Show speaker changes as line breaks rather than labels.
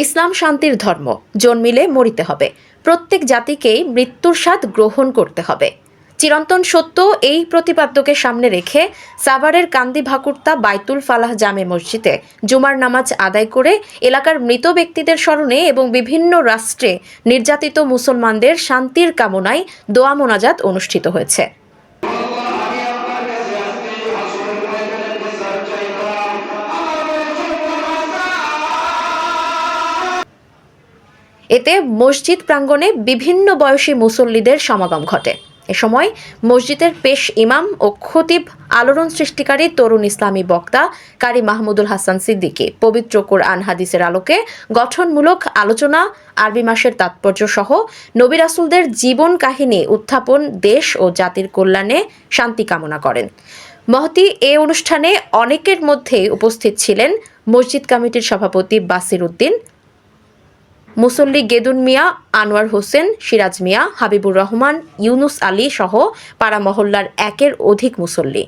ইসলাম শান্তির ধর্ম, জন্মিলে মরিতে হবে। প্রত্যেক জাতিকেই মৃত্যুর স্বাদ গ্রহণ করতে হবে। চিরন্তন সত্য এই প্রতিপাদ্যকে সামনে রেখে সাভারের কান্দি ভাকুর্তা বাইতুল ফালাহ জামে মসজিদে জুমার নামাজ আদায় করে এলাকার মৃত ব্যক্তিদের স্মরণে এবং বিভিন্ন রাষ্ট্রে নির্যাতিত মুসলমানদের শান্তির কামনায় দোয়া মোনাজাত অনুষ্ঠিত হয়েছে। এতে মসজিদ প্রাঙ্গণে বিভিন্ন বয়সী মুসল্লিদের সমাগম ঘটে। এ সময় মসজিদের পেশ ইমাম ও খতিব আলোড়ন সৃষ্টিকারী তরুণ ইসলামী বক্তা কারি মাহমুদুল হাসান সিদ্দিকী পবিত্র কোরআন হাদিসের আলোকে গঠনমূলক আলোচনা, আরবি মাসের তাৎপর্য সহ নবী রাসূলদের জীবন কাহিনী উত্থাপন, দেশ ও জাতির কল্যাণে শান্তি কামনা করেন। মহতী এ অনুষ্ঠানে অনেকের মধ্যে উপস্থিত ছিলেন মসজিদ কমিটির সভাপতি বাসির উদ্দিন, মুসল্লি গেদুন মিয়া, আনোয়ার হোসেন, সিরাজ মিয়া, হাবিবুর রহমান, ইউনুস আলী সহ পাড়া মহল্লার একের অধিক মুসল্লি।